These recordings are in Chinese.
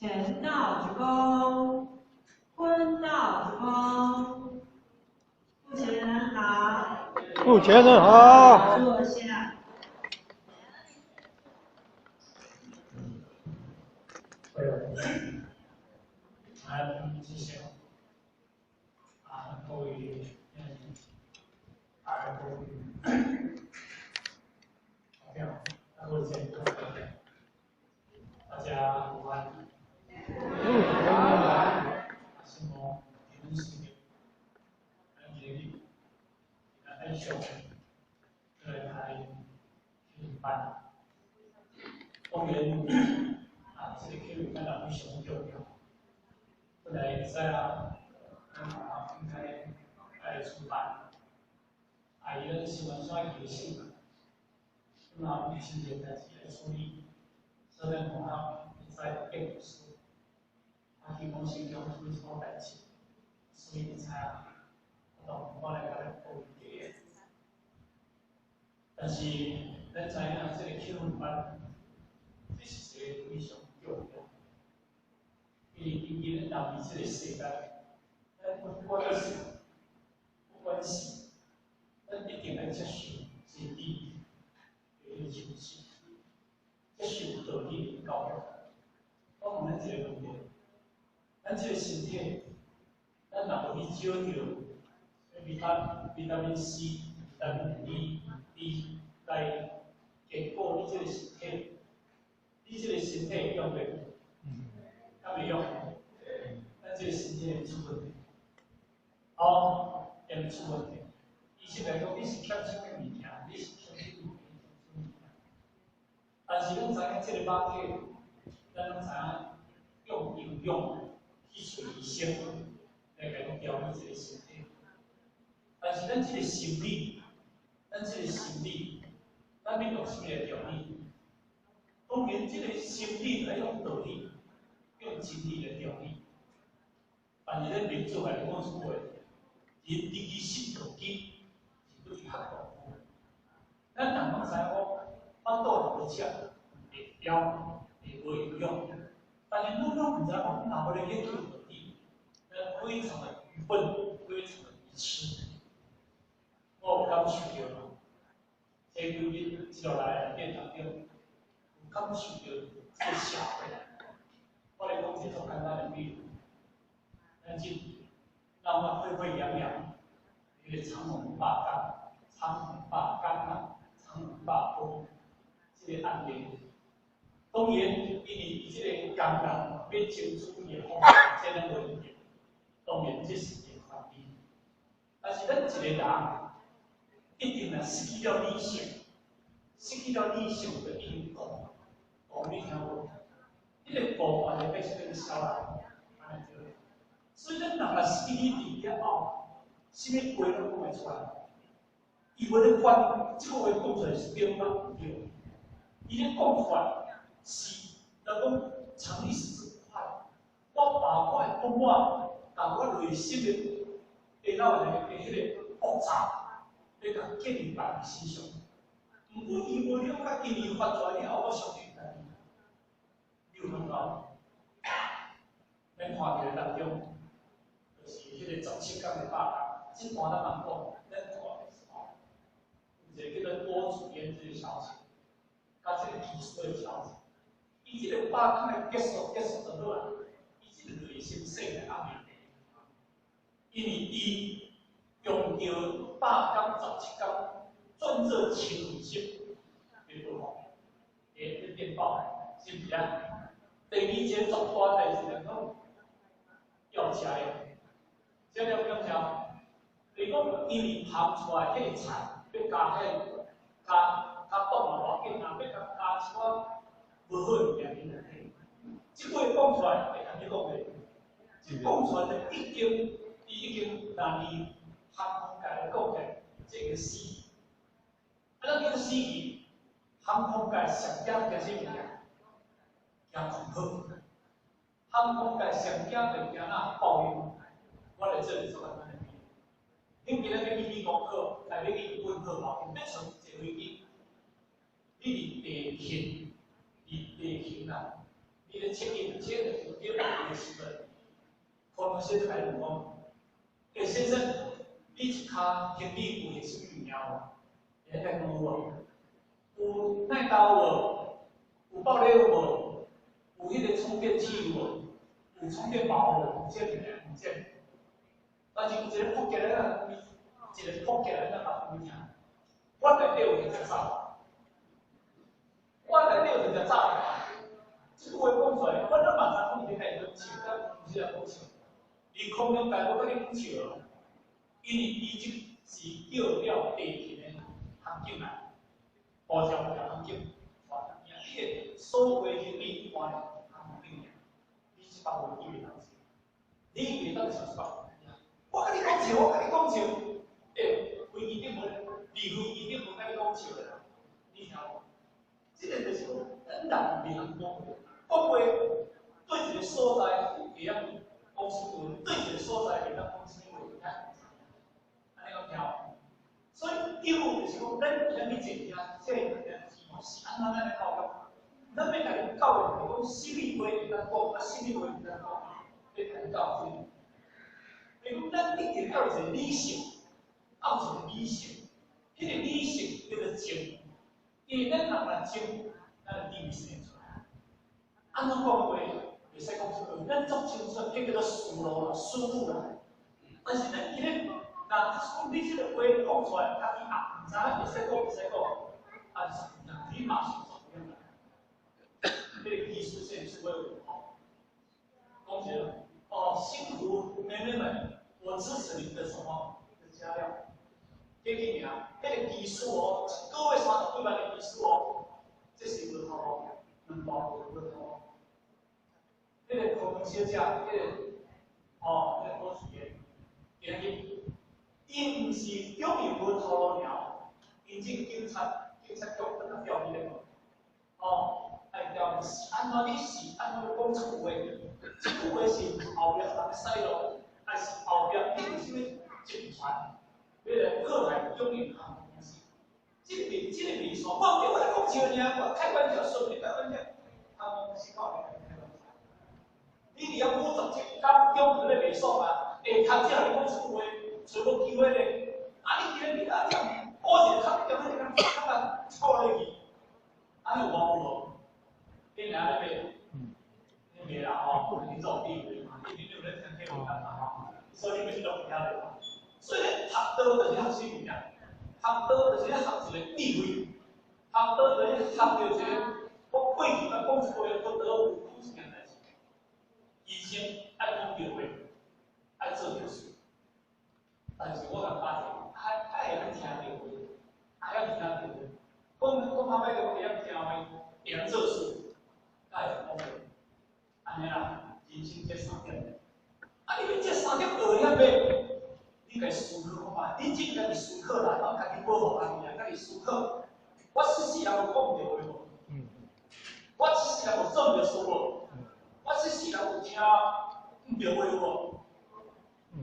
乾道之功，坤道之功。目前人好，目前人好。坐下。之前各位大家午安。希望你们是很严厉、很小心，来开班。当然这个课班非常重要。本来在应该出版，伊个新闻上有信，那以前也在处理，所以我在编读书，希望是用非常代志，所以才我来甲你讲解。但是咱知影这个课班，这是一个非常重要。因为今日人为这个世界，咱不管是，咱一定要接受真理的认识，接受道理的教育。我问咱一个问题：咱这个身体，咱若无去少着维他命 C、维他命 D、钙，结果你这个身体用袂？袂用，咱这个身体会出问题。会出问题。医生来讲，你是欠什么物件？你是欠什么物件？但是咱知影这个肉体，咱拢知影用营养去找医生来甲伊调理这个身体。但是咱这个心理，咱要用什么来调理？当然，这个心理要用道理。用真理来调理，但是咱民族来讲是话，人自己信道基是对学道。咱人拢知影讲，反倒好食，会调，会无营养。但是咱拢唔知讲，若无咧研究道理，咱非常的愚笨，非常的愚痴。我有感受到，这几日落来电当中，有感受到这个社会。我来讲这种简单的比喻，咱让它沸沸扬扬，一个长龙霸干，长龙霸干啊，长龙霸风，这个案例。当然，因为伊这个工人要争取伊的方向，才能稳定。当然，这是一个反比。但是咱一个人，一定啊失去了理性，就一定讲你听无？这个讲法就变成个小人，安尼对。所以咱若失去理了后，什么话拢讲袂出来。伊无咧反，这个话讲出来是对吗？不对。伊咧讲出来是，咱讲常理是这块。我把我的讲话，把我内心的脑的迄个复杂，要甲建立在伊身上。毋过伊无了解，因伊发出来了后，我相信。有看到，咱看到当中，就是迄个17天的霸干，这段咱人讲，咱看的是一个叫做郭祖烟这个小姐，甲这个技术的小姐，伊这个霸干的结束就好啊，伊这个内心生的压力，因为伊用着霸干17天转做情绪的不好，的电报，是不是啊？第二节绝大代志就讲要食了，食了不用食。你讲因为烘出来迄个菜，要加冻嘛无要紧啊，要加一寡无好的物件进来。即话讲出来，会安尼讲袂？即讲出来就已經讓你航空界來講嘅這個死，咱叫死去航空界上驚嘅是物件。驚恐怖，航空界上驚就驚那報應。我來這裡做簡單的比喻，你今日要去美國考，來要去日本考嘛，變成坐飛機，你離地勤啊，你的切印，切的就点你的时阵，可能先生来问讲，先生，你一骹行李有什么物件无？会来讲有无？有耐刀无？有爆裂无？有迄个充电器无？有充电宝无？有这物件，有这。但是有一个扑起来啊，一个扑起来那把物件，我内底有一只炸，我内底有一只炸。这个话讲出来，我咱马上讲，你开始笑，但不是来讲笑。你空中台我跟你讲笑，因为伊这是叫了地勤的行警啊，保障不了行警，你个所谓行李一般行警，你是把我以为当时，你以为当时是吧？我跟你讲笑，我跟你讲笑，飞机顶无，离飞机顶无跟你讲笑的，你听无？这个就是讲，咱人袂通讲。讲话对一个所在会晓讲新闻，对一个所在会晓讲新闻，安尼讲听无？所以第五就是讲，咱去坐车，这个是安怎咱来教育？咱要甲你教育，讲心理话会当讲，心理话会当讲，要甲你教训。比如咱一定要有一个理性，要有一个理性，迄个理性叫做情，因为咱人若情，咱就理性。安怎讲话？袂使讲出去，咱做清楚，迄叫做思路啦、思路啦。但是咱今日，讲你即个话讲出来，家己也毋知影会使讲，袂使讲，但是你嘛是做不了。迄个技术线是为我好。同学，辛苦妹妹们，我支持你的什么的加料？给你名，迄个技术各位3几万的技术这是无头路，两包无头路。迄个可能小姐，迄个迄个好事的，原因，伊毋是永远无头路了，因这个警察局本来调你咧爱调是安怎？你是安怎讲出话？这句话是后壁人使咯，还是后壁你有啥物集团？要来过来永远行公司？这个面线，我来讲笑尔，我开玩笑，顺便开玩笑，行公司搞的。你伫遐50七天中午咧袂爽啊！下读者你讲出话，找无机会咧。你今日你这样，我一个读者你讲错落去，有无？你哪咧袂？你袂啦你做地位嘛，你有咧听听有干嘛所以你咪做其他的。所以咧，读道就是学什物件？读道就是咧学一个地位，读道就是咧学着一个我过去讲出话，我得讲一件代志。以前爱讲着话，爱做着事，但是我甲发现，会晓听着话，会晓听着话。讲后摆个会晓听话，会晓做事，会讲话。安尼啦，人生这3点。你这3点学了未？你家思考看嘛，你真家己思考啦，然后家己保护家己啊，家己思考。我世人有讲唔着话无？我世人有做唔着事无？我这世人有听唔着话无？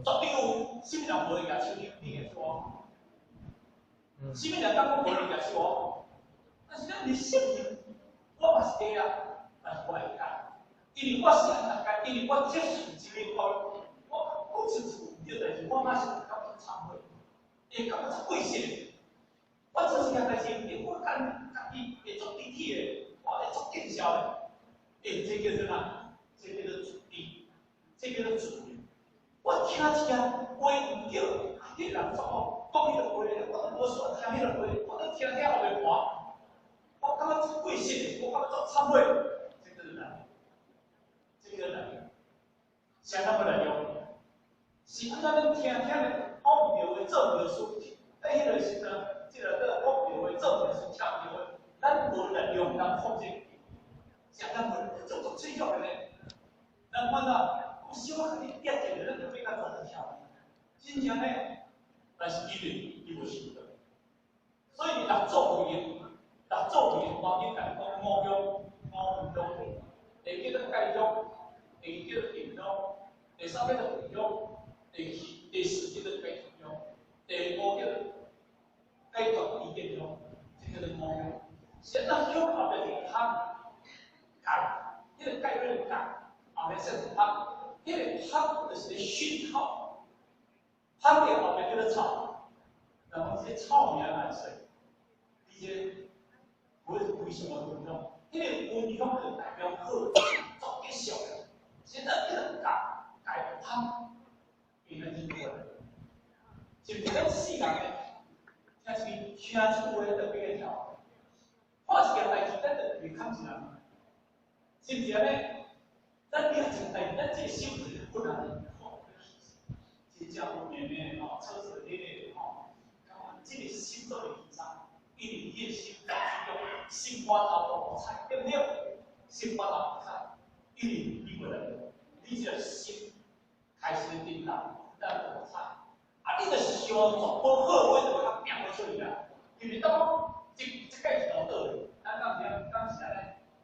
绝对有，什么人无会举手？你会说？什么人敢讲无会举手？但是咱的性命，我嘛是这样，但是我会讲，因为我是安怎讲？因为我接受这个我讲清楚对代志，我嘛是感觉忏悔，会感觉过失。我做这件代志，我家己会做立体的，我会做见效的，这叫做哪？这叫做主义，这叫做主义。我听一个话唔对，迄人说讲迄个话，我无煞听迄个话，我都听了后袂话，我感觉做过失，我感觉做忏悔，这叫做难，这叫做难。相当不能用，是安怎咱听咧，讲唔对话，做唔对事，迄个时阵，即个讲唔对话，做唔对事，听唔对话，咱无能用当控制，相当不能做最要的咧。咱看到有时我甲你憋着，咱就比较早就跳，真正咧，但是伊无想到，所以人做会用，人做会用，我甲你讲5种，会叫做介种，会叫做定种，第3叫做定种，第4叫做改定种，第5叫做改作意见种，这叫做5种。现在用后面是他改，迄个改草料后面叫做草，然后这草苗来说，你这为什么运动？因为运动就代表好做结束，现在一人改胖，变成一个人，是不是？咱四人咧，像是听出话特别条，看一件代志，咱就会看一人，是不是咧？咱了解代，咱这心是不能吼，真正有面面吼，测试你个吼，这个心做的紧张，因为你的心在用心花头无菜，对不对？心花头无菜，因为你个人，你这心开始叮当，但无菜，啊，你就是想做不好，我就甲拼出去啦，因为当一